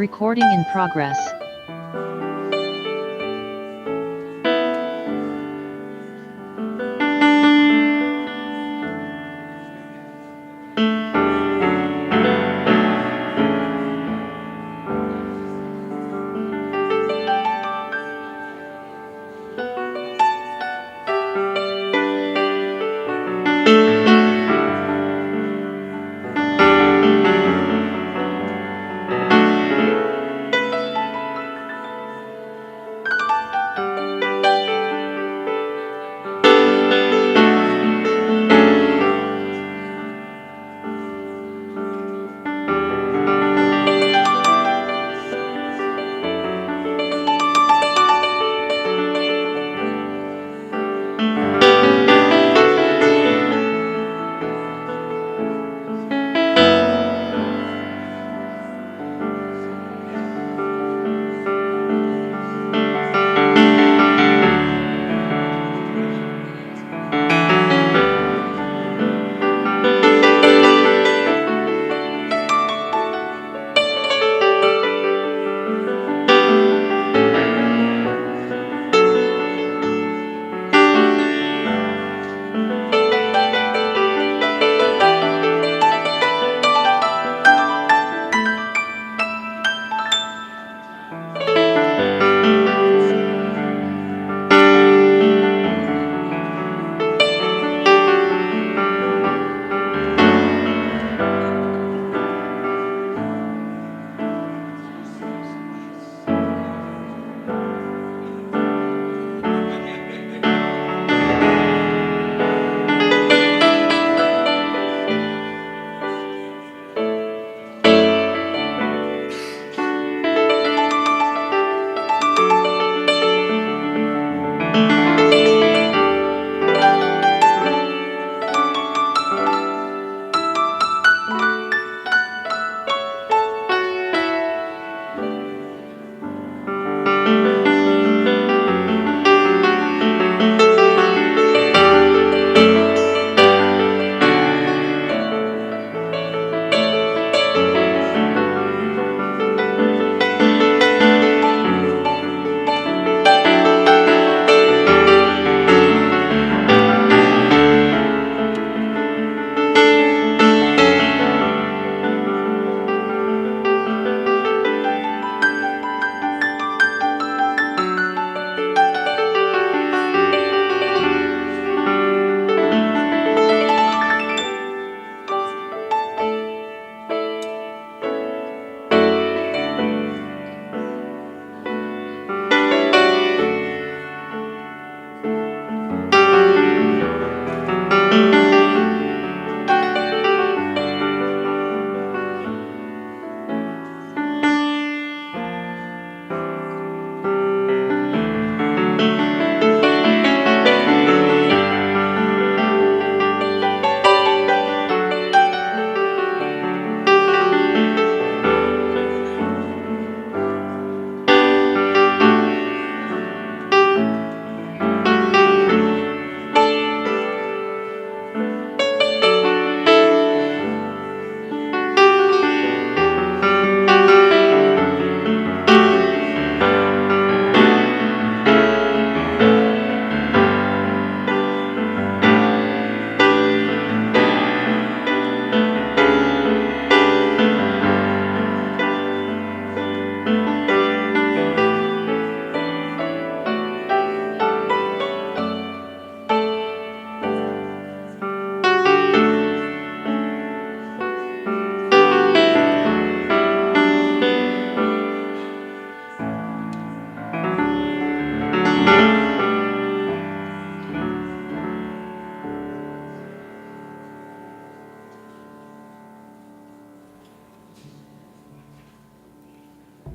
Recording in progress.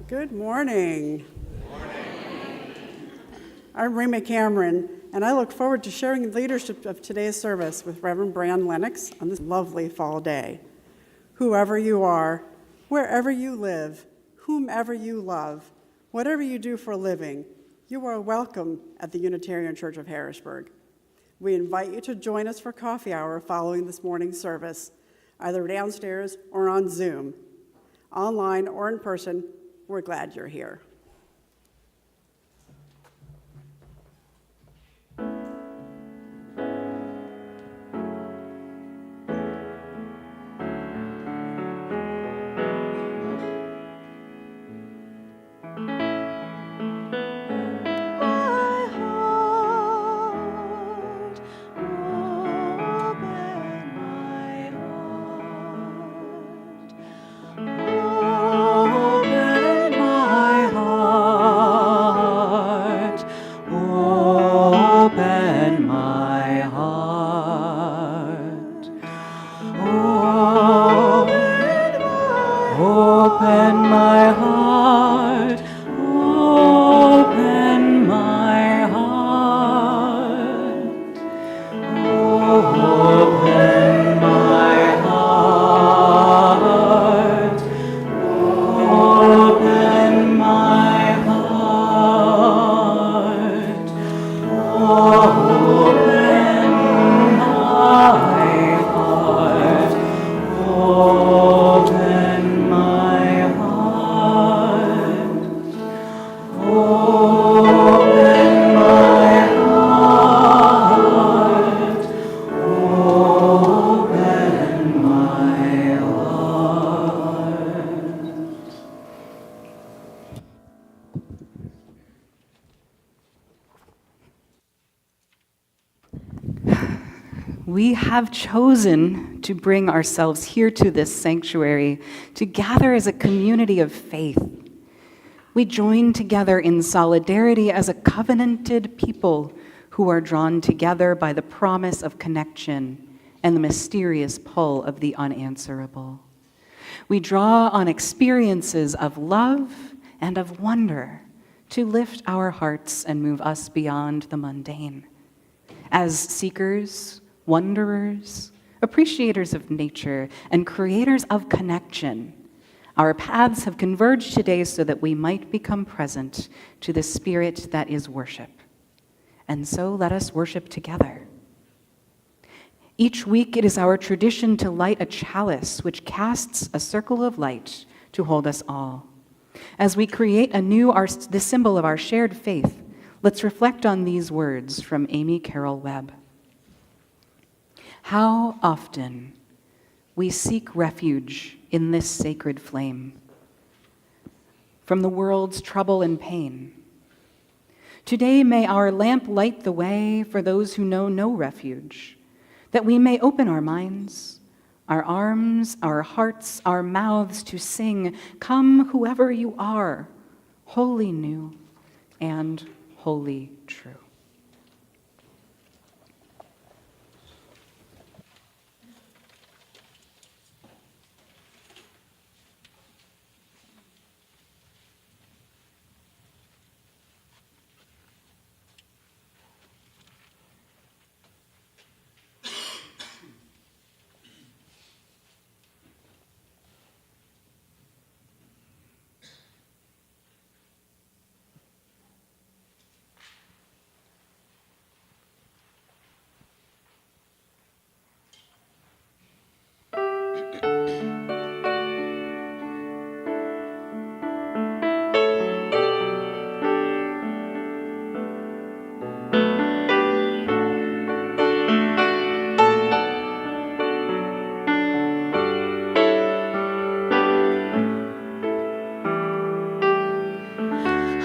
Good morning. I'm Rima Cameron, and I look forward to sharing the leadership of today's service with Reverend Bran Lennox on this lovely fall day. Whoever you are, wherever you live, whomever you love, whatever you do for a living, you are welcome at the Unitarian Church of Harrisburg. We invite you to join us for coffee hour following this morning's service, either downstairs or on Zoom. Online or in person, we're glad you're here. We have chosen to bring ourselves here to this sanctuary to gather as a community of faith. We join together in solidarity as a covenanted people who are drawn together by the promise of connection and the mysterious pull of the unanswerable. We draw on experiences of love and of wonder to lift our hearts and move us beyond the mundane. As seekers, wanderers, appreciators of nature, and creators of connection, our paths have converged today so that we might become present to the spirit that is worship. And so let us worship together. Each week it is our tradition to light a chalice which casts a circle of light to hold us all. As we create anew the symbol of our shared faith, let's reflect on these words from Amy Carroll Webb. How often we seek refuge in this sacred flame from the world's trouble and pain. Today may our lamp light the way for those who know no refuge, that we may open our minds, our arms, our hearts, our mouths to sing, "Come whoever you are, wholly new and wholly true."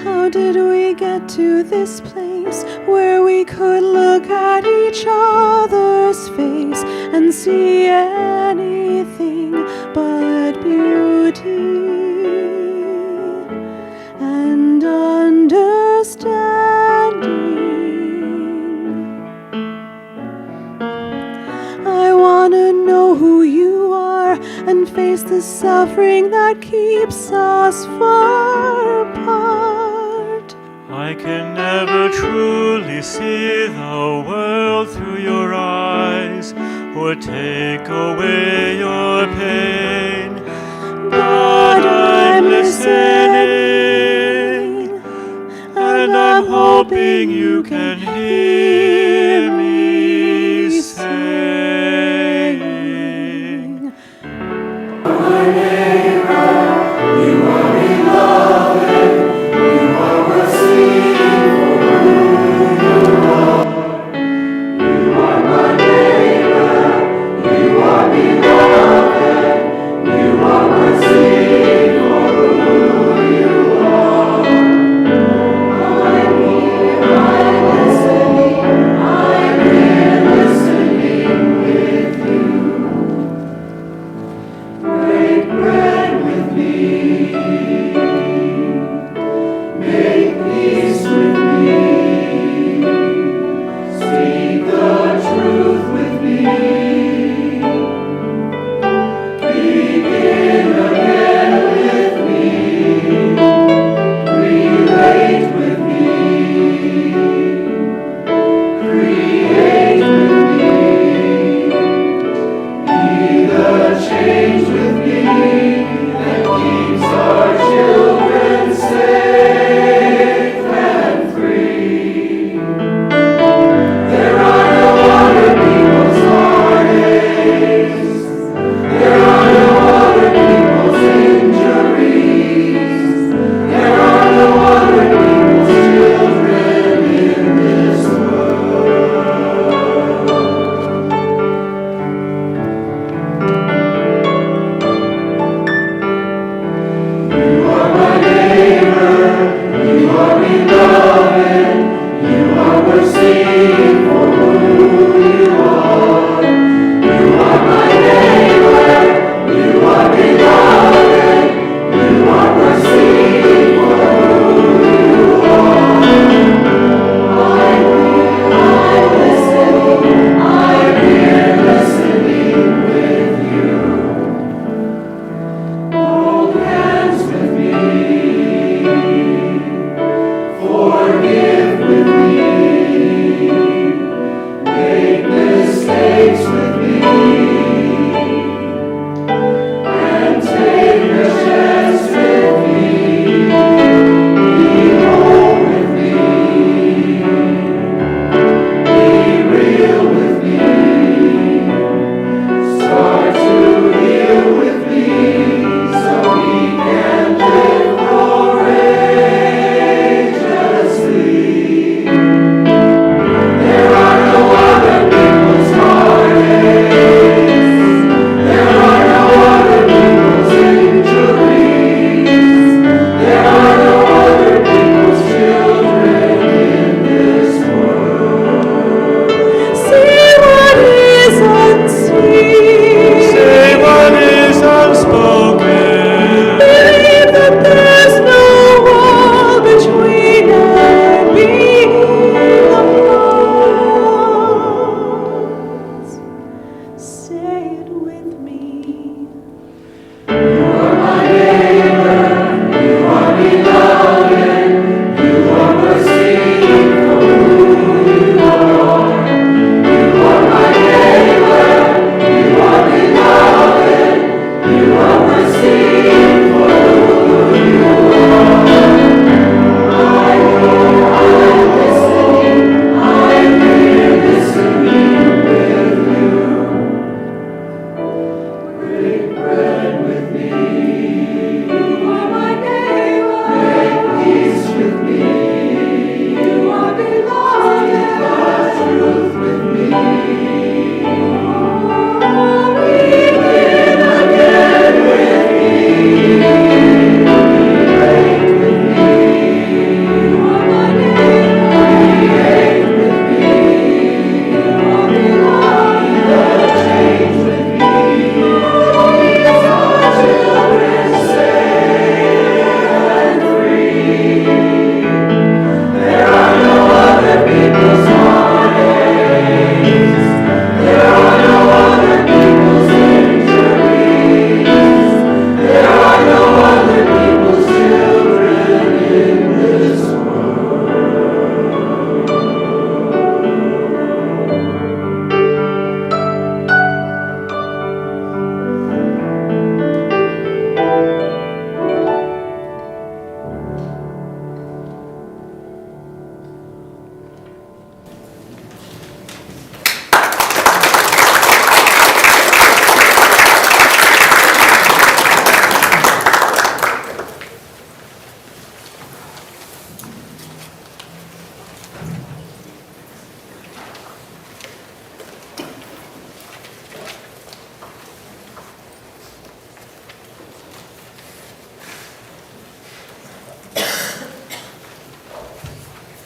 How did we get to this place where we could look at each other's face and see anything but beauty and understanding? I want to know who you are and face the suffering that keeps us far apart. I can never truly see the world through your eyes or take away your pain, but I'm listening, and I'm hoping you can hear me saying, "Our neighbor, you are beloved.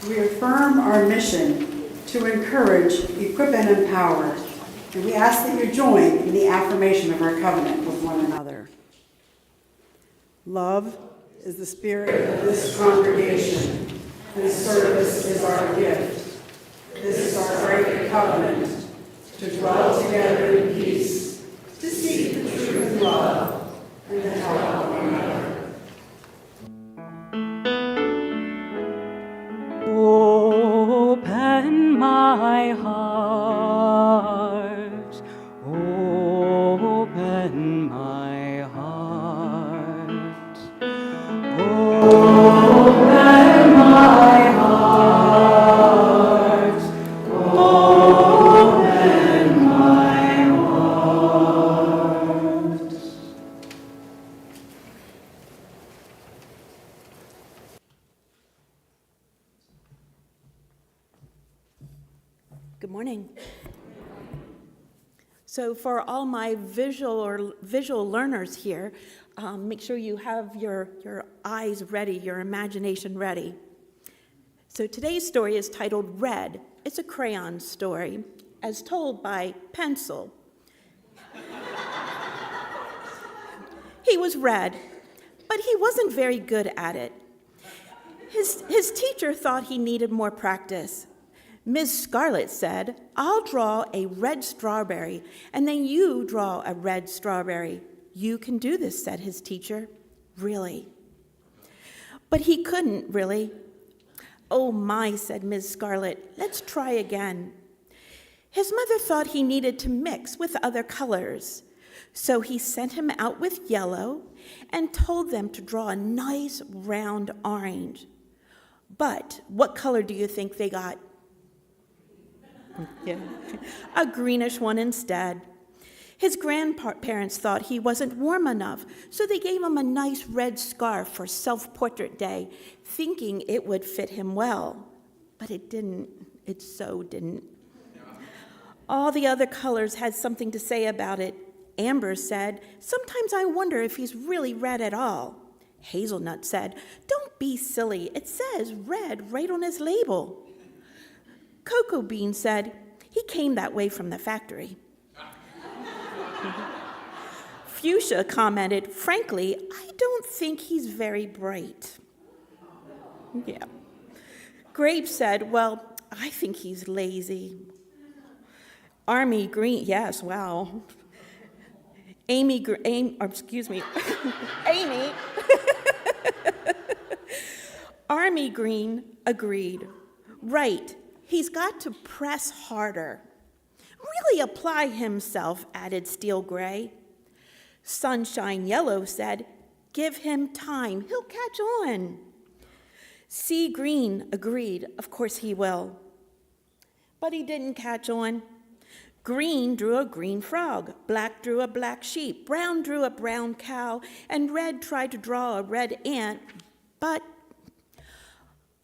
We affirm our mission to encourage, equip, and empower, and we ask that you join in the affirmation of our covenant with one another. Love is the spirit of this congregation, and service is our gift. This is our great covenant, to dwell together in peace, to seek the truth in love, and to help one another. Open my heart, open my heart, open my heart, open my heart. Good morning. So for all my visual learners here, make sure you have your eyes ready, your imagination ready. So today's story is titled Red. It's a crayon story, as told by Pencil. He was red, but he wasn't very good at it. His teacher thought he needed more practice. Ms. Scarlett said, "I'll draw a red strawberry, and then you draw a red strawberry." "You can do this," said his teacher. "Really?" But he couldn't, really. "Oh my," said Ms. Scarlett, "let's try again." His mother thought he needed to mix with other colors, so he sent him out with yellow and told them to draw a nice round orange. But what color do you think they got? Yeah. A greenish one instead. His grandparents thought he wasn't warm enough, so they gave him a nice red scarf for self-portrait day, thinking it would fit him well. But it didn't. It so didn't. All the other colors had something to say about it. Amber said, "Sometimes I wonder if he's really red at all." Hazelnut said, "Don't be silly. It says red right on his label." Cocoa Bean said, "He came that way from the factory." Fuchsia commented, "Frankly, I don't think he's very bright." Yeah. Grape said, "Well, I think he's lazy." Army Green, yes, wow. Amy. Army Green agreed. "Right. He's got to press harder. Really apply himself," added Steel Gray. Sunshine Yellow said, "Give him time. He'll catch on." Sea Green agreed. "Of course he will." But he didn't catch on. Green drew a green frog, black drew a black sheep, brown drew a brown cow, and red tried to draw a red ant, but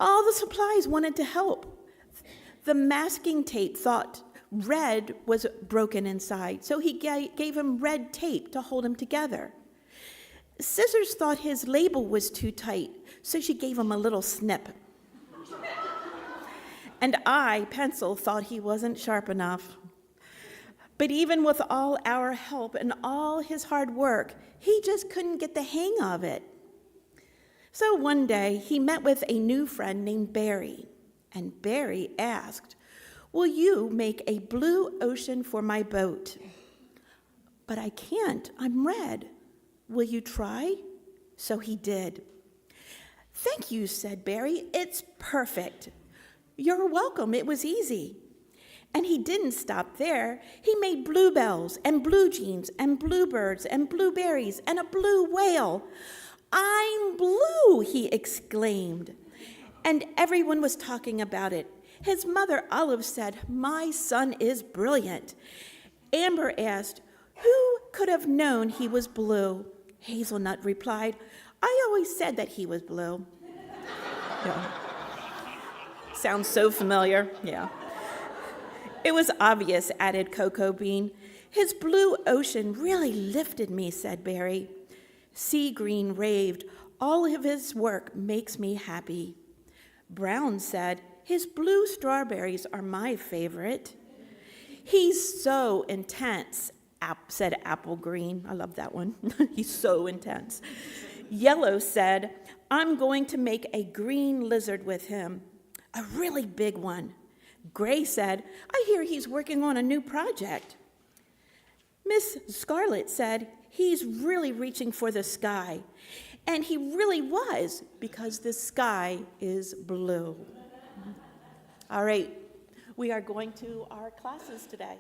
all the supplies wanted to help. The masking tape thought red was broken inside, so he gave him red tape to hold him together. Scissors thought his label was too tight, so she gave him a little snip. And Pencil, thought he wasn't sharp enough. But even with all our help and all his hard work, he just couldn't get the hang of it. So one day, he met with a new friend named Barry. And Barry asked, "Will you make a blue ocean for my boat?" "But I can't, I'm red." "Will you try?" So he did. "Thank you," said Barry, "it's perfect." "You're welcome, it was easy." And he didn't stop there. He made bluebells and blue jeans and bluebirds and blueberries and a blue whale. "I'm blue," he exclaimed. And everyone was talking about it. His mother, Olive, said, "My son is brilliant." Amber asked, "Who could have known he was blue?" Hazelnut replied, "I always said that he was blue." Yeah. Sounds so familiar, yeah. "It was obvious," added Cocoa Bean. "His blue ocean really lifted me," said Barry. Sea Green raved, "All of his work makes me happy." Brown said, his blue strawberries are my favorite. He's so intense, said Apple Green. I love that one. He's so intense. Yellow said, I'm going to make a green lizard with him, a really big one. Gray said, I hear he's working on a new project. Miss Scarlet said, he's really reaching for the sky. And he really was, because the sky is blue. All right, we are going to our classes today.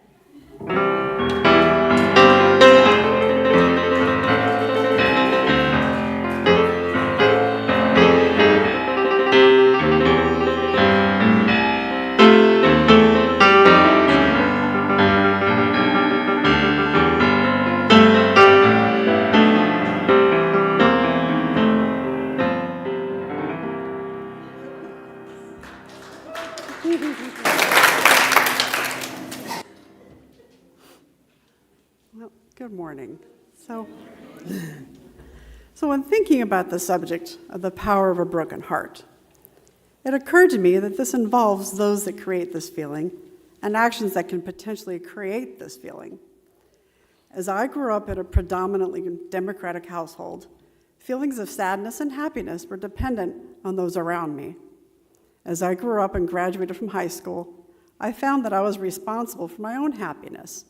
Well, good morning. So when thinking about the subject of the power of a broken heart, it occurred to me that this involves those that create this feeling and actions that can potentially create this feeling. As I grew up in a predominantly Democratic household, feelings of sadness and happiness were dependent on those around me. As I grew up and graduated from high school, I found that I was responsible for my own happiness.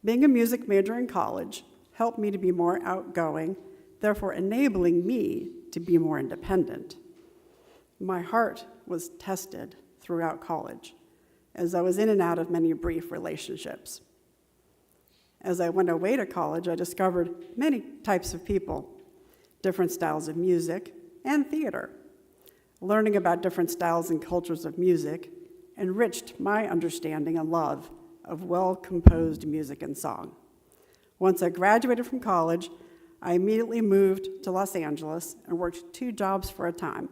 Being a music major in college helped me to be more outgoing, therefore enabling me to be more independent. My heart was tested throughout college, as I was in and out of many brief relationships. As I went away to college, I discovered many types of people, different styles of music, and theater. Learning about different styles and cultures of music enriched my understanding and love of well-composed music and song. Once I graduated from college, I immediately moved to Los Angeles and worked 2 jobs for a time.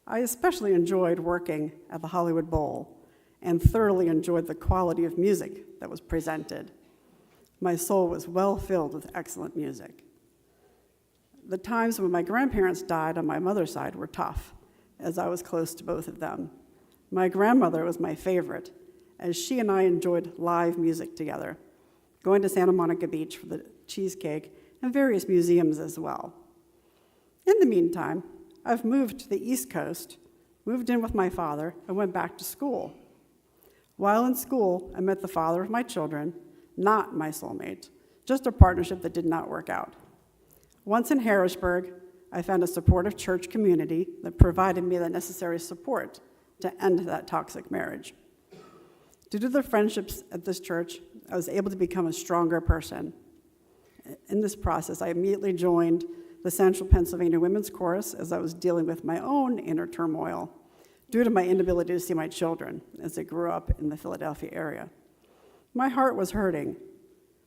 I especially enjoyed working at the Hollywood Bowl and thoroughly enjoyed the quality of music that was presented. My soul was well filled with excellent music. The times when my grandparents died on my mother's side were tough, as I was close to both of them. My grandmother was my favorite, as she and I enjoyed live music together, going to Santa Monica Beach for the cheesecake and various museums as well. In the meantime, I've moved to the East Coast, moved in with my father, and went back to school. While in school, I met the father of my children, not my soulmate, just a partnership that did not work out. Once in Harrisburg, I found a supportive church community that provided me the necessary support to end that toxic marriage. Due to the friendships at this church, I was able to become a stronger person. In this process, I immediately joined the Central Pennsylvania Women's Chorus as I was dealing with my own inner turmoil due to my inability to see my children as I grew up in the Philadelphia area. My heart was hurting.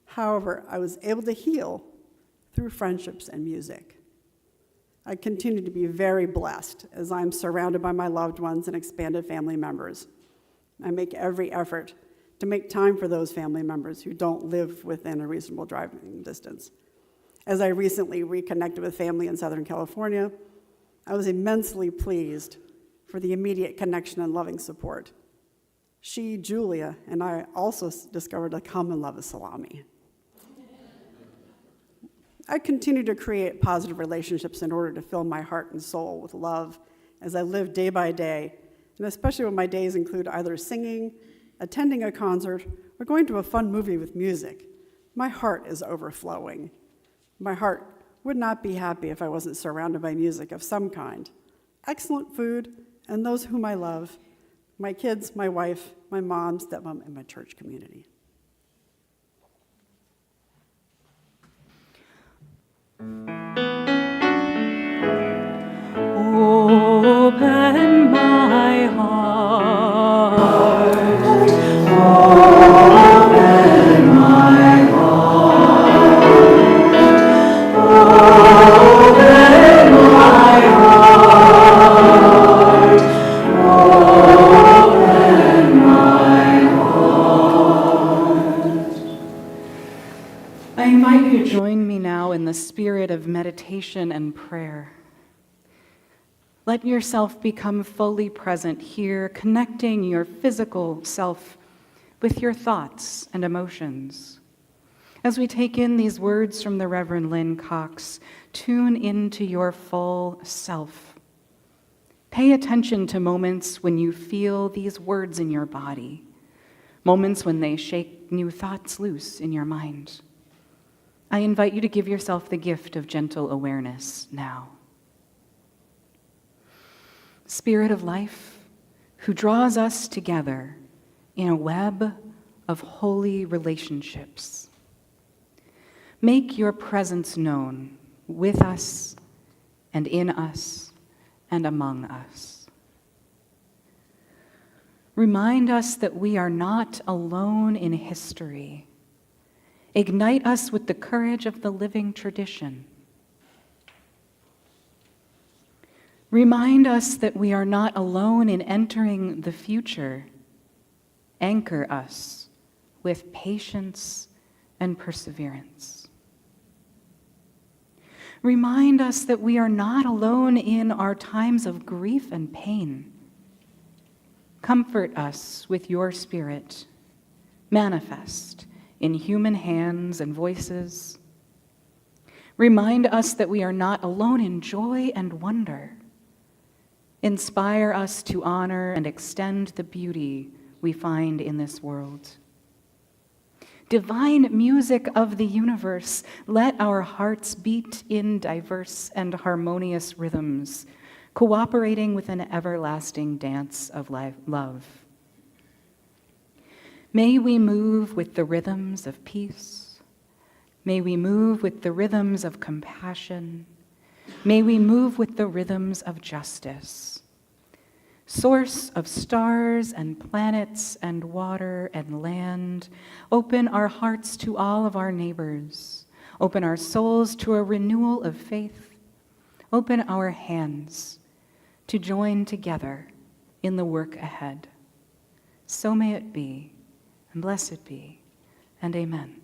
However, I was able to heal through friendships and music. I continue to be very blessed as I'm surrounded by my loved ones and expanded family members. I make every effort to make time for those family members who don't live within a reasonable driving distance. As I recently reconnected with family in Southern California, I was immensely pleased for the immediate connection and loving support. She, Julia, and I also discovered a common love of salami. I continue to create positive relationships in order to fill my heart and soul with love as I live day by day, and especially when my days include either singing, attending a concert, or going to a fun movie with music. My heart is overflowing. My heart would not be happy if I wasn't surrounded by music of some kind. Excellent food, and those whom I love, my kids, my wife, my mom, stepmom, and my church community. Open my heart. Open my heart. Open my heart. Open my heart. I invite you to join me now in the spirit of meditation and prayer. Let yourself become fully present here, connecting your physical self with your thoughts and emotions. As we take in these words from the Reverend Lynn Cox, tune into your full self. Pay attention to moments when you feel these words in your body, moments when they shake new thoughts loose in your mind. I invite you to give yourself the gift of gentle awareness now. Spirit of life, who draws us together in a web of holy relationships, make your presence known with us and in us and among us. Remind us that we are not alone in history. Ignite us with the courage of the living tradition. Remind us that we are not alone in entering the future. Anchor us with patience and perseverance. Remind us that we are not alone in our times of grief and pain. Comfort us with your Spirit, manifest in human hands and voices. Remind us that we are not alone in joy and wonder. Inspire us to honor and extend the beauty we find in this world. Divine music of the universe, let our hearts beat in diverse and harmonious rhythms, cooperating with an everlasting dance of love. May we move with the rhythms of peace. May we move with the rhythms of compassion. May we move with the rhythms of justice. Source of stars and planets and water and land, open our hearts to all of our neighbors. Open our souls to a renewal of faith. Open our hands to join together in the work ahead. So may it be, and blessed be, and amen.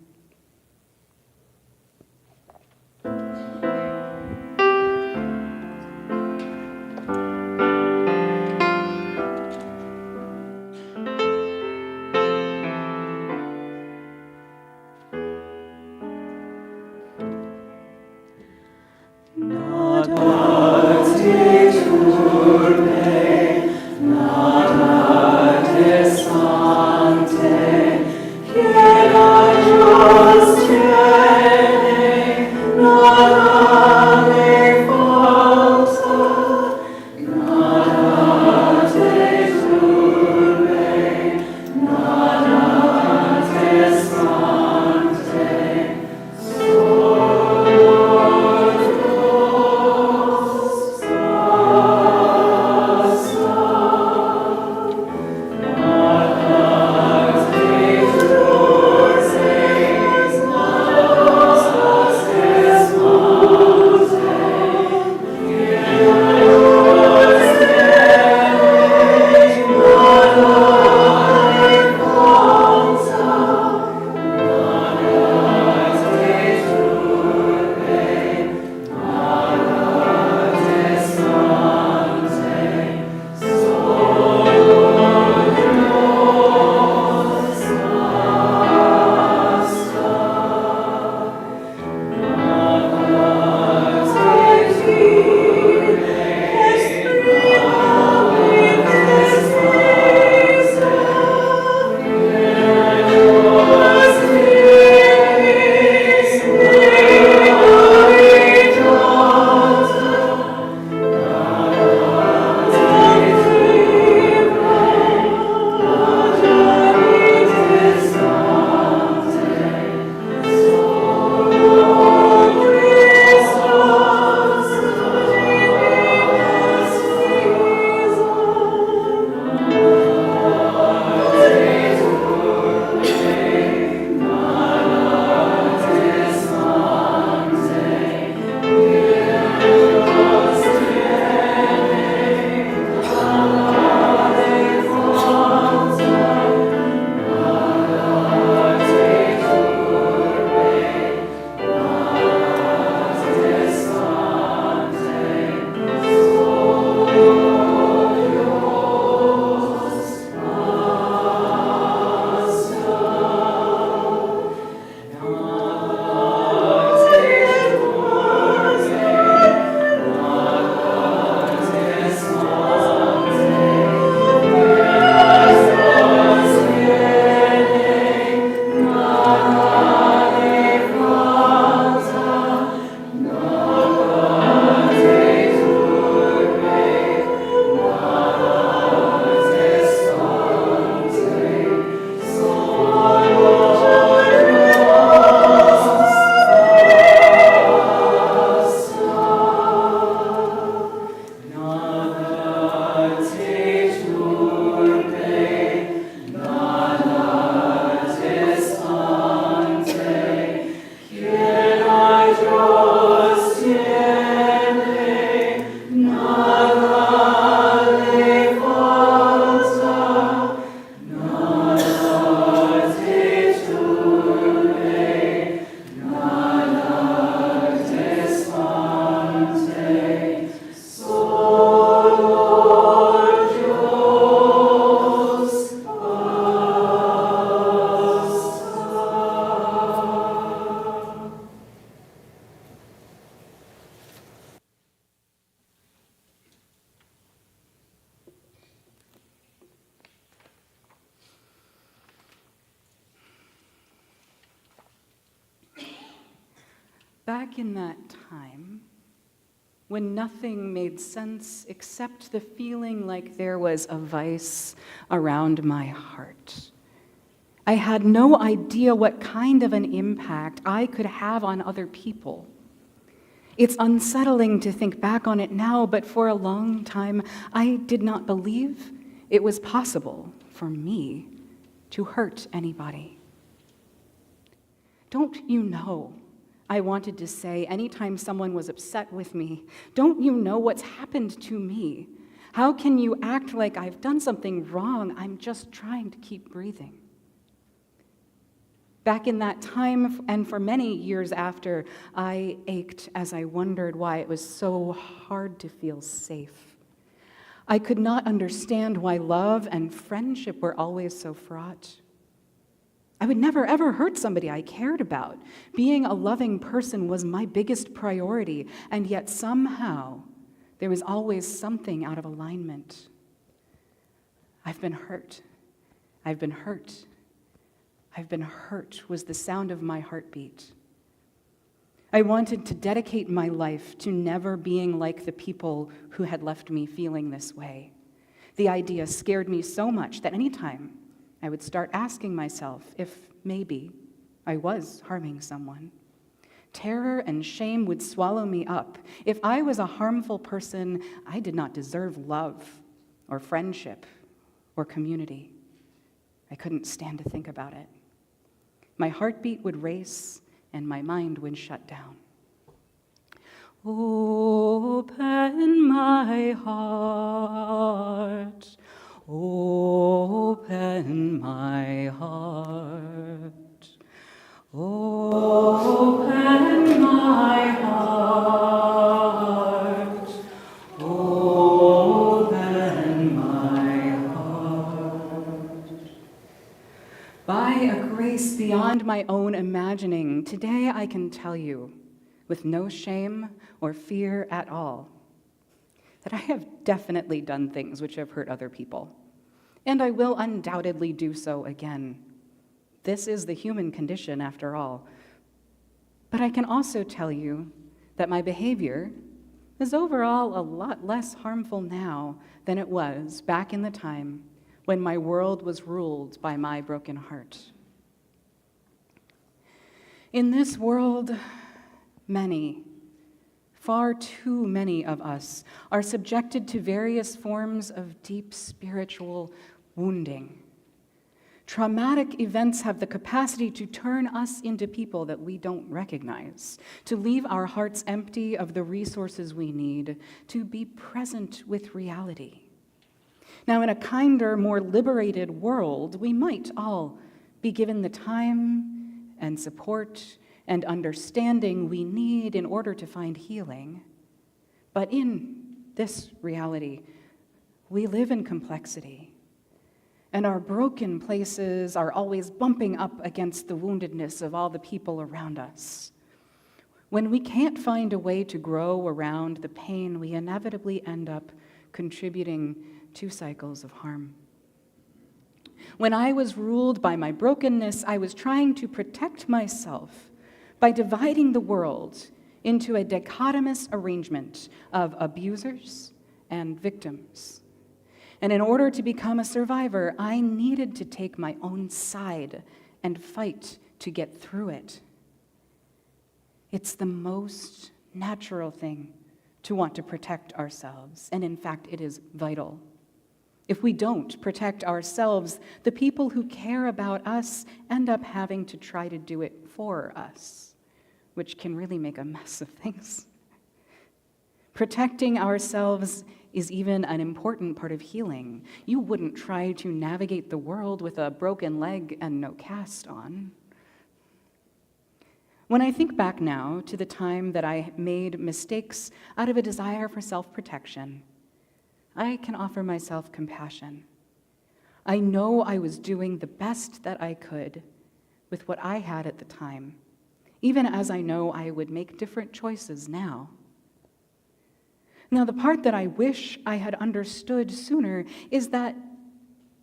Back in that time, when nothing made sense except the feeling like there was a vice around my heart, I had no idea what kind of an impact I could have on other people. It's unsettling to think back on it now, but for a long time, I did not believe it was possible for me to hurt anybody. Don't you know, I wanted to say anytime someone was upset with me, don't you know what's happened to me? How can you act like I've done something wrong? I'm just trying to keep breathing. Back in that time, and for many years after, I ached as I wondered why it was so hard to feel safe. I could not understand why love and friendship were always so fraught. I would never, ever hurt somebody I cared about. Being a loving person was my biggest priority, and yet somehow there was always something out of alignment. I've been hurt. I've been hurt. I've been hurt was the sound of my heartbeat. I wanted to dedicate my life to never being like the people who had left me feeling this way. The idea scared me so much that anytime I would start asking myself if maybe I was harming someone, terror and shame would swallow me up. If I was a harmful person, I did not deserve love or friendship or community. I couldn't stand to think about it. My heartbeat would race and my mind would shut down. Open my heart, open my heart, open my heart, open my heart. By a grace beyond my own imagining, today I can tell you, with no shame or fear at all, that I have definitely done things which have hurt other people, and I will undoubtedly do so again. This is the human condition, after all. But I can also tell you that my behavior is overall a lot less harmful now than it was back in the time when my world was ruled by my broken heart. In this world, many, far too many of us are subjected to various forms of deep spiritual wounding. Traumatic events have the capacity to turn us into people that we don't recognize, to leave our hearts empty of the resources we need to be present with reality. Now, in a kinder, more liberated world, we might all be given the time and support and understanding we need in order to find healing. But in this reality, we live in complexity, and our broken places are always bumping up against the woundedness of all the people around us. When we can't find a way to grow around the pain, we inevitably end up contributing to cycles of harm. When I was ruled by my brokenness, I was trying to protect myself by dividing the world into a dichotomous arrangement of abusers and victims. And in order to become a survivor, I needed to take my own side and fight to get through it. It's the most natural thing to want to protect ourselves, and in fact, it is vital. If we don't protect ourselves, the people who care about us end up having to try to do it for us, which can really make a mess of things. Protecting ourselves is even an important part of healing. You wouldn't try to navigate the world with a broken leg and no cast on. When I think back now to the time that I made mistakes out of a desire for self-protection, I can offer myself compassion. I know I was doing the best that I could with what I had at the time, even as I know I would make different choices now. Now, the part that I wish I had understood sooner is that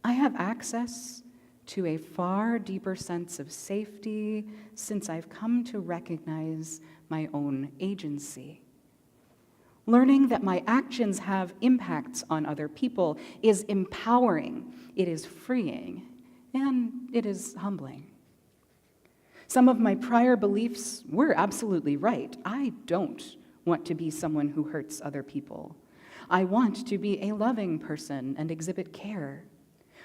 I have access to a far deeper sense of safety since I've come to recognize my own agency. Learning that my actions have impacts on other people is empowering, it is freeing, and it is humbling. Some of my prior beliefs were absolutely right. I don't want to be someone who hurts other people. I want to be a loving person and exhibit care.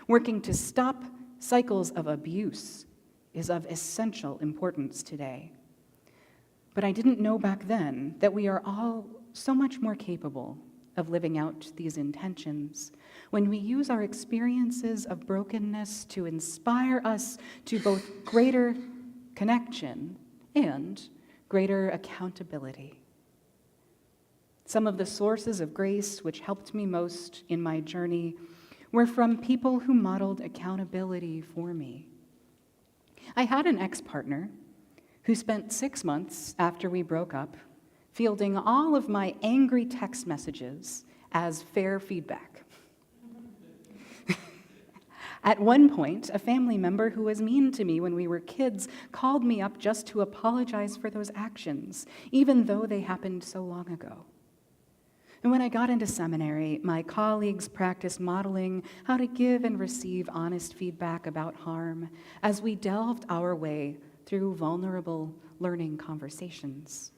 Working to stop cycles of abuse is of essential importance today. But I didn't know back then that we are all so much more capable of living out these intentions when we use our experiences of brokenness to inspire us to both greater connection and greater accountability. Some of the sources of grace which helped me most in my journey were from people who modeled accountability for me. I had an ex-partner who spent 6 months after we broke up fielding all of my angry text messages as fair feedback. At one point, a family member who was mean to me when we were kids called me up just to apologize for those actions, even though they happened so long ago. And when I got into seminary, my colleagues practiced modeling how to give and receive honest feedback about harm as we delved our way through vulnerable learning conversations.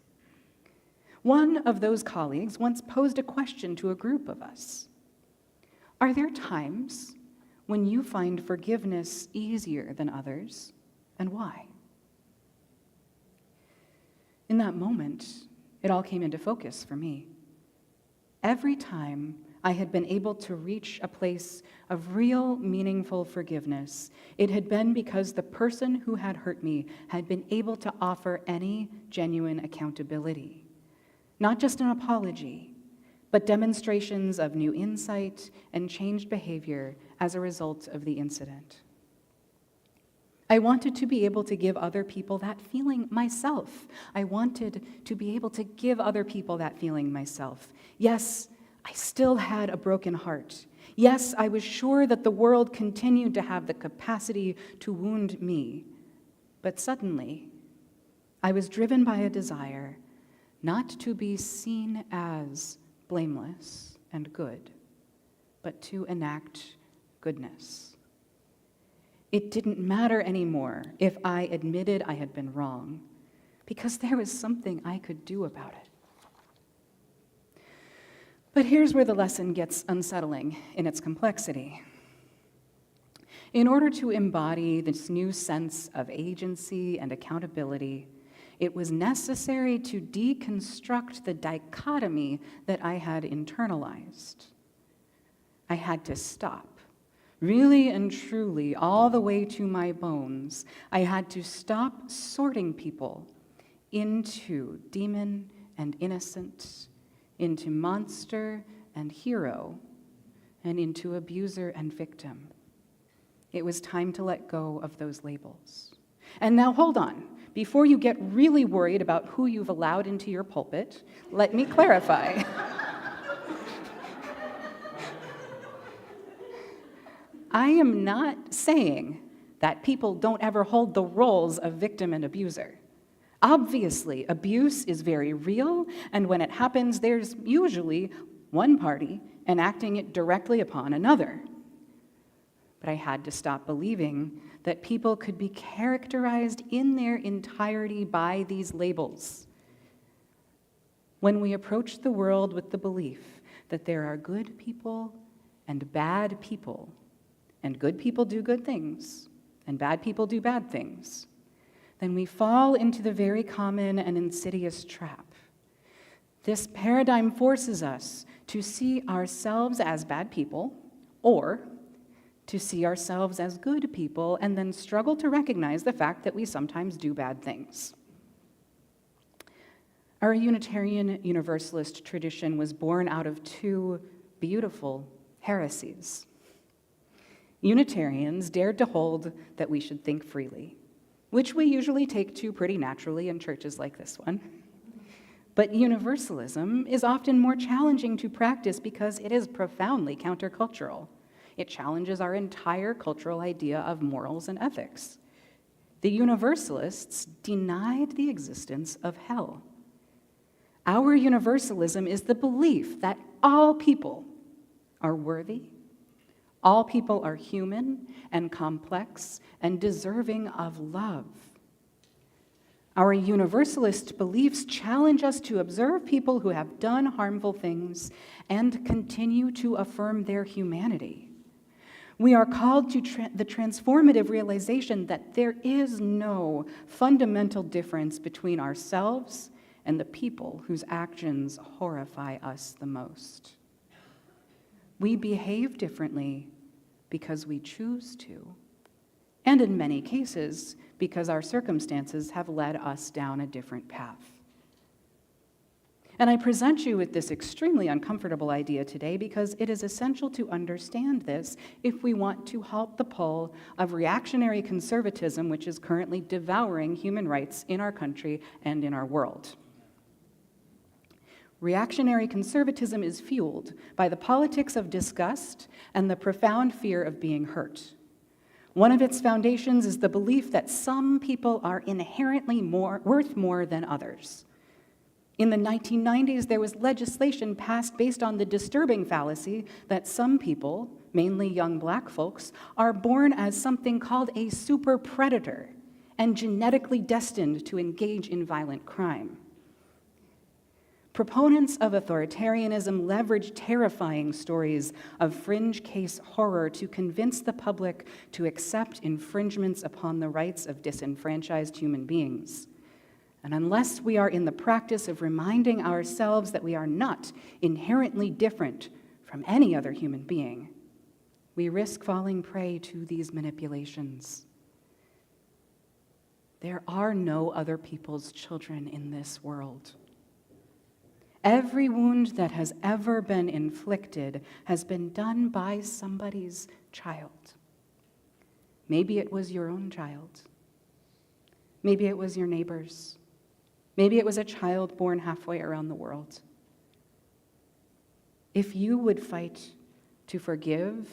One of those colleagues once posed a question to a group of us. Are there times when you find forgiveness easier than others, and why? In that moment, it all came into focus for me. Every time I had been able to reach a place of real, meaningful forgiveness, it had been because the person who had hurt me had been able to offer any genuine accountability. Not just an apology, but demonstrations of new insight and changed behavior as a result of the incident. I wanted to be able to give other people that feeling myself. I wanted to be able to give other people that feeling myself. Yes, I still had a broken heart. Yes, I was sure that the world continued to have the capacity to wound me. But suddenly, I was driven by a desire not to be seen as blameless and good, but to enact goodness. It didn't matter anymore if I admitted I had been wrong, because there was something I could do about it. But here's where the lesson gets unsettling in its complexity. In order to embody this new sense of agency and accountability, it was necessary to deconstruct the dichotomy that I had internalized. I had to stop. Really and truly, all the way to my bones, I had to stop sorting people into demon and innocent, into monster and hero, and into abuser and victim. It was time to let go of those labels. And now hold on. Before you get really worried about who you've allowed into your pulpit, let me clarify. I am not saying that people don't ever hold the roles of victim and abuser. Obviously, abuse is very real, and when it happens, there's usually one party enacting it directly upon another. But I had to stop believing that people could be characterized in their entirety by these labels. When we approach the world with the belief that there are good people and bad people, and good people do good things, and bad people do bad things, then we fall into the very common and insidious trap. This paradigm forces us to see ourselves as bad people, or to see ourselves as good people, and then struggle to recognize the fact that we sometimes do bad things. Our Unitarian Universalist tradition was born out of two beautiful heresies. Unitarians dared to hold that we should think freely, which we usually take to pretty naturally in churches like this one. But universalism is often more challenging to practice because it is profoundly countercultural. It challenges our entire cultural idea of morals and ethics. The Universalists denied the existence of hell. Our universalism is the belief that all people are worthy, all people are human and complex and deserving of love. Our universalist beliefs challenge us to observe people who have done harmful things and continue to affirm their humanity. We are called to the transformative realization that there is no fundamental difference between ourselves and the people whose actions horrify us the most. We behave differently because we choose to, and in many cases, because our circumstances have led us down a different path. And I present you with this extremely uncomfortable idea today because it is essential to understand this if we want to halt the pull of reactionary conservatism, which is currently devouring human rights in our country and in our world. Reactionary conservatism is fueled by the politics of disgust and the profound fear of being hurt. One of its foundations is the belief that some people are inherently worth more than others. In the 1990s, there was legislation passed based on the disturbing fallacy that some people, mainly young black folks, are born as something called a super predator and genetically destined to engage in violent crime. Proponents of authoritarianism leverage terrifying stories of fringe case horror to convince the public to accept infringements upon the rights of disenfranchised human beings. And unless we are in the practice of reminding ourselves that we are not inherently different from any other human being, we risk falling prey to these manipulations. There are no other people's children in this world. Every wound that has ever been inflicted has been done by somebody's child. Maybe it was your own child. Maybe it was your neighbor's. Maybe it was a child born halfway around the world. If you would fight to forgive,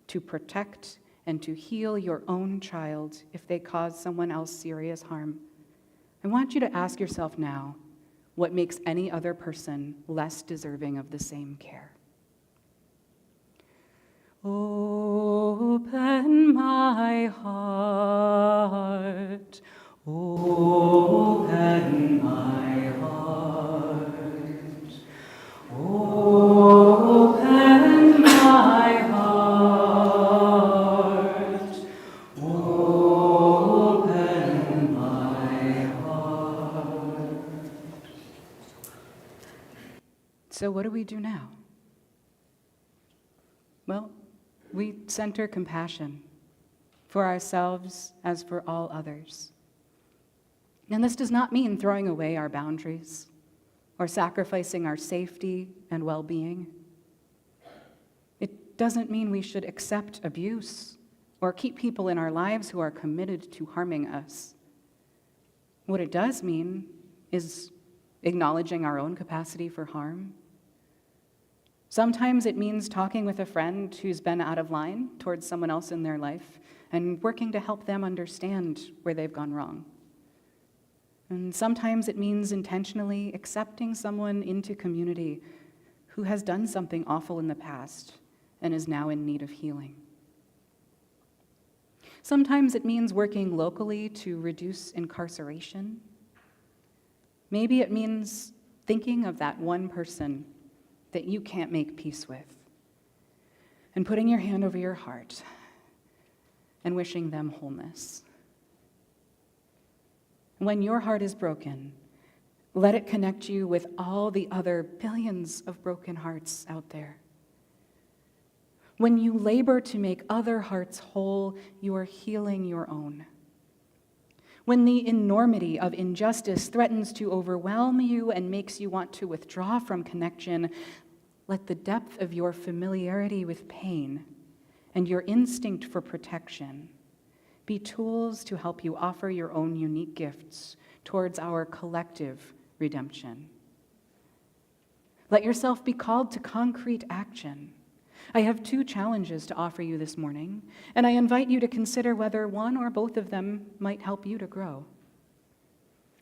to protect, and to heal your own child if they cause someone else serious harm, I want you to ask yourself now, what makes any other person less deserving of the same care? Open my heart, open my heart, open my heart, open my heart. So what do we do now? Well, we center compassion for ourselves as for all others. And this does not mean throwing away our boundaries or sacrificing our safety and well-being. It doesn't mean we should accept abuse or keep people in our lives who are committed to harming us. What it does mean is acknowledging our own capacity for harm. Sometimes it means talking with a friend who's been out of line towards someone else in their life and working to help them understand where they've gone wrong. And sometimes it means intentionally accepting someone into community who has done something awful in the past and is now in need of healing. Sometimes it means working locally to reduce incarceration. Maybe it means thinking of that one person that you can't make peace with and putting your hand over your heart and wishing them wholeness. When your heart is broken, let it connect you with all the other billions of broken hearts out there. When you labor to make other hearts whole, you are healing your own. When the enormity of injustice threatens to overwhelm you and makes you want to withdraw from connection, let the depth of your familiarity with pain and your instinct for protection be tools to help you offer your own unique gifts towards our collective redemption. Let yourself be called to concrete action, I have 2 challenges to offer you this morning, and I invite you to consider whether one or both of them might help you to grow.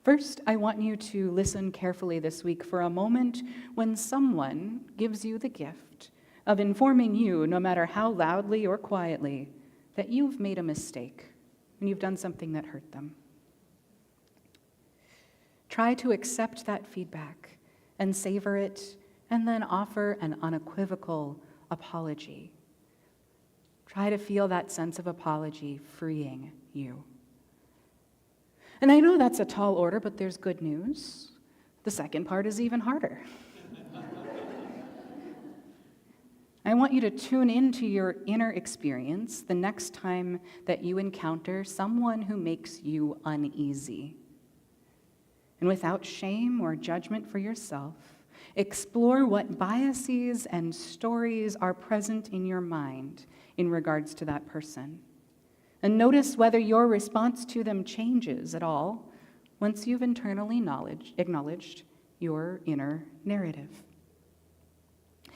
First, I want you to listen carefully this week for a moment when someone gives you the gift of informing you, no matter how loudly or quietly, that you've made a mistake and you've done something that hurt them. Try to accept that feedback and savor it, and then offer an unequivocal apology. Try to feel that sense of apology freeing you. And I know that's a tall order, but there's good news. The second part is even harder. I want you to tune into your inner experience the next time that you encounter someone who makes you uneasy. And without shame or judgment for yourself, explore what biases and stories are present in your mind in regards to that person. And notice whether your response to them changes at all once you've internally acknowledged your inner narrative.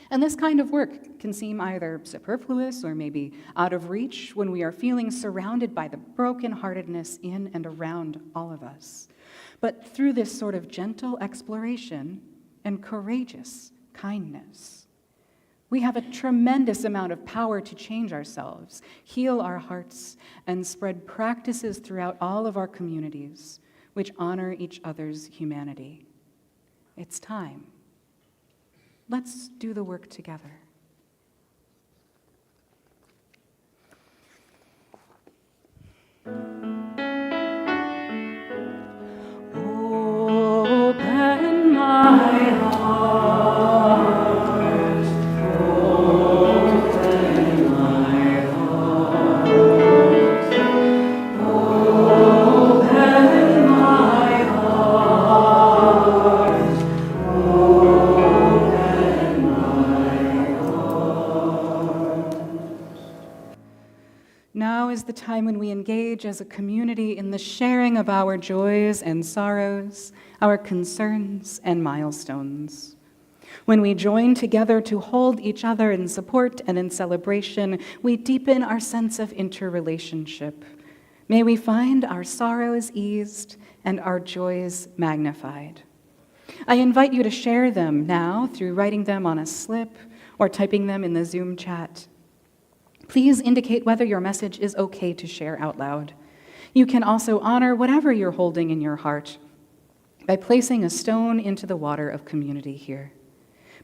And this kind of work can seem either superfluous or maybe out of reach when we are feeling surrounded by the brokenheartedness in and around all of us. But through this sort of gentle exploration and courageous kindness, we have a tremendous amount of power to change ourselves, heal our hearts, and spread practices throughout all of our communities which honor each other's humanity. It's time. Let's do the work together. Open my heart, open my heart, open my heart, open my heart. Now is the time when we engage as a community in the sharing of our joys and sorrows, our concerns and milestones. When we join together to hold each other in support and in celebration, we deepen our sense of interrelationship. May we find our sorrows eased and our joys magnified. I invite you to share them now through writing them on a slip or typing them in the Zoom chat. Please indicate whether your message is okay to share out loud. You can also honor whatever you're holding in your heart by placing a stone into the water of community here.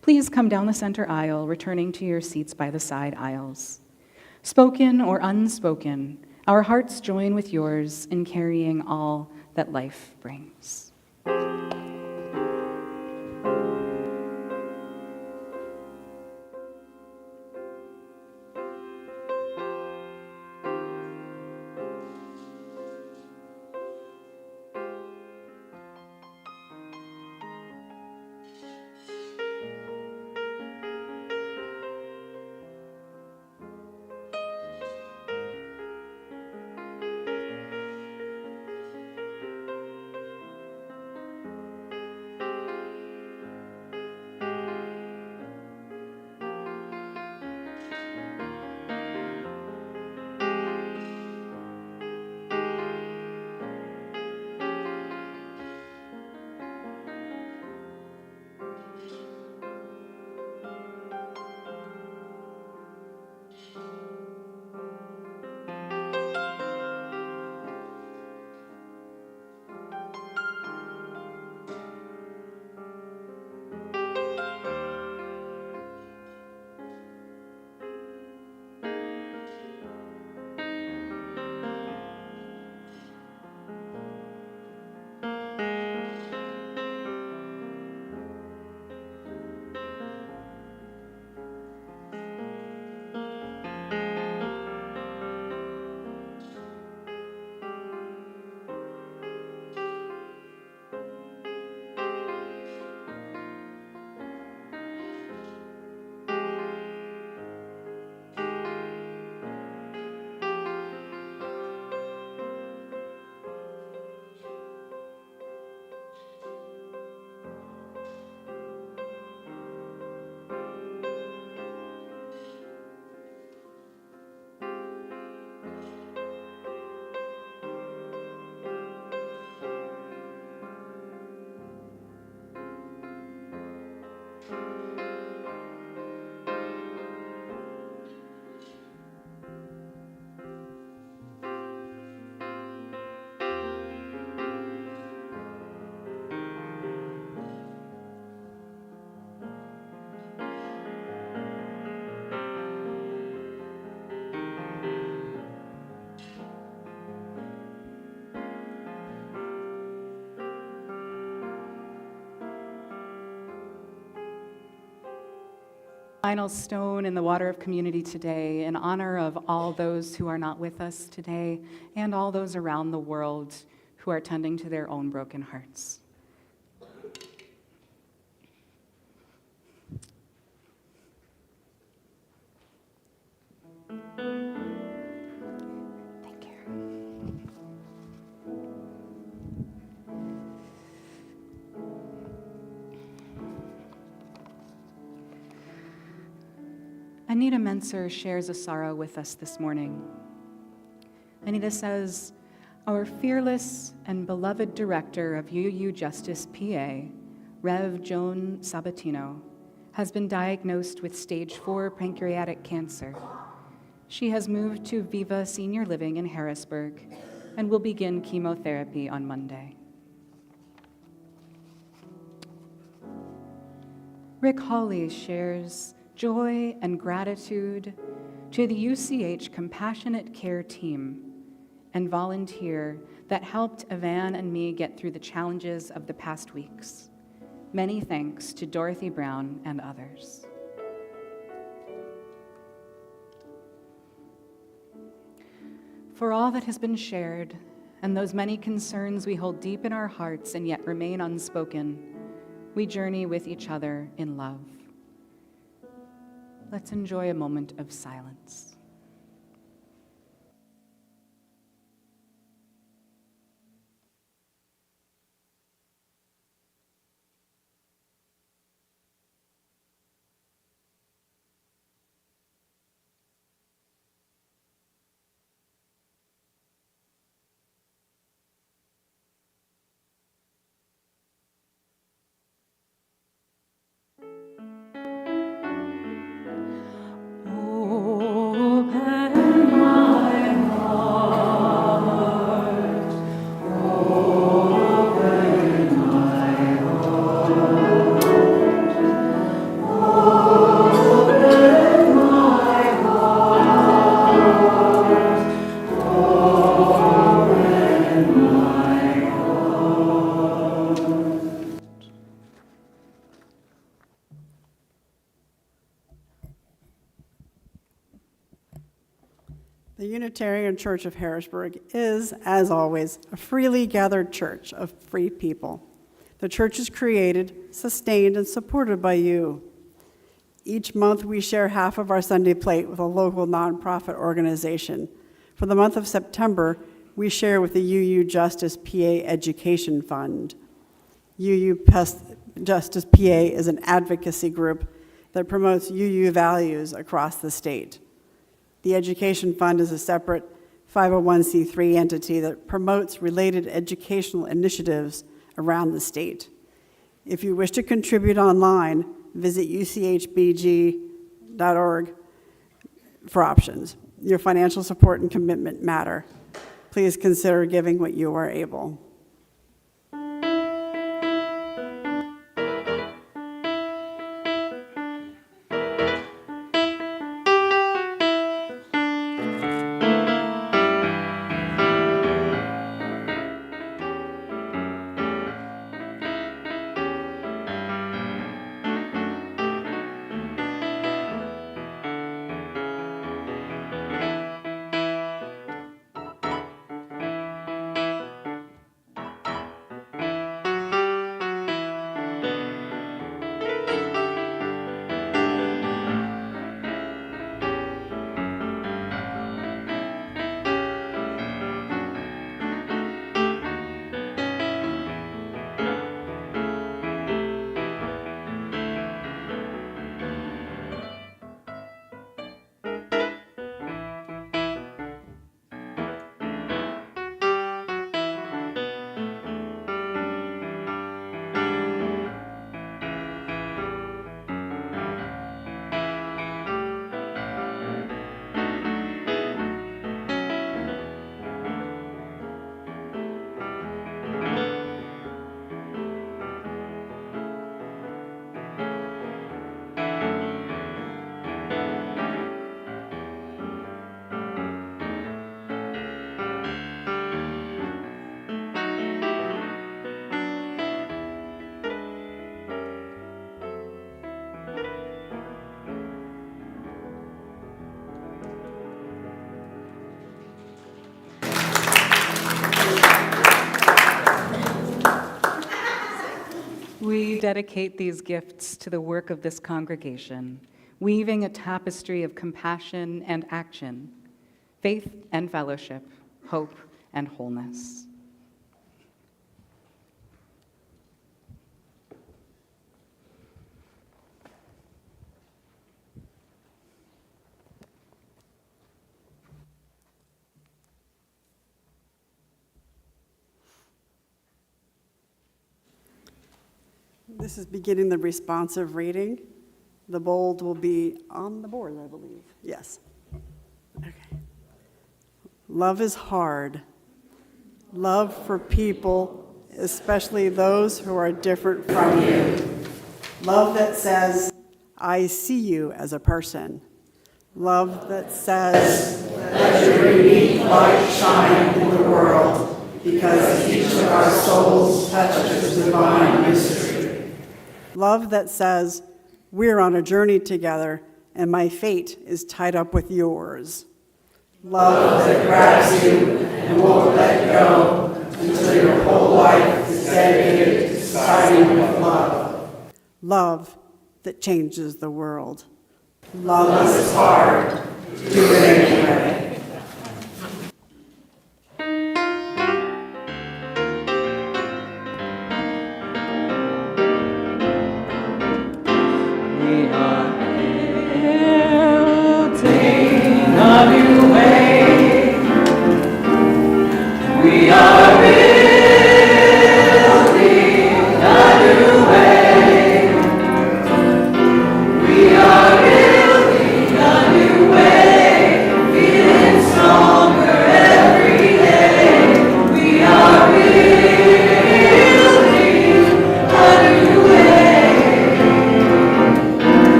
Please come down the center aisle, returning to your seats by the side aisles. Spoken or unspoken, our hearts join with yours in carrying all that life brings. Final stone in the water of community today in honor of all those who are not with us today and all those around the world who are tending to their own broken hearts. Thank you. Anita Menser shares a sorrow with us this morning. Anita says, our fearless and beloved director of UU Justice PA, Rev. Joan Sabatino, has been diagnosed with stage 4 pancreatic cancer. She has moved to Viva Senior Living in Harrisburg and will begin chemotherapy on Monday. Rick Hawley shares joy and gratitude to the UCH Compassionate Care Team and volunteer that helped Evan and me get through the challenges of the past weeks. Many thanks to Dorothy Brown and others. For all that has been shared and those many concerns we hold deep in our hearts and yet remain unspoken, we journey with each other in love. Let's enjoy a moment of silence. The Unitarian Church of Harrisburg is, as always, a freely gathered church of free people. The church is created, sustained, and supported by you. Each month, we share half of our Sunday plate with a local nonprofit organization. For the month of September, we share with the UU Justice PA Education Fund. UU Justice PA is an advocacy group that promotes UU values across the state. The Education Fund is a separate 501c3 entity that promotes related educational initiatives around the state. If you wish to contribute online, visit uchbg.org for options. Your financial support and commitment matter. Please consider giving what you are able. dedicate these gifts to the work of this congregation, weaving a tapestry of compassion and action, faith and fellowship, hope and wholeness. This is beginning the responsive reading. The bold will be on the board, I believe. Yes. Okay. Love is hard. Love for people, especially those who are different from you. Love that says, I see you as a person. Love that says, let your unique light shine in the world, because each of our souls touches divine mystery. Love that says, we're on a journey together, and my fate is tied up with yours. Love that grabs you and won't let go until your whole life is dedicated to starting with love. Love that changes the world. Love is hard. Do it anyway.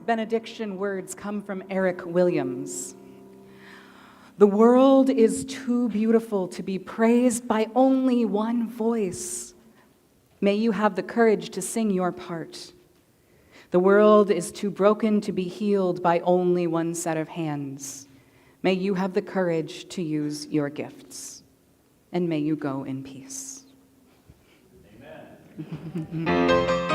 Benediction words come from Eric Williams. The world is too beautiful to be praised by only one voice. May you have the courage to sing your part. The world is too broken to be healed by only one set of hands. May you have the courage to use your gifts. And may you go in peace. Amen.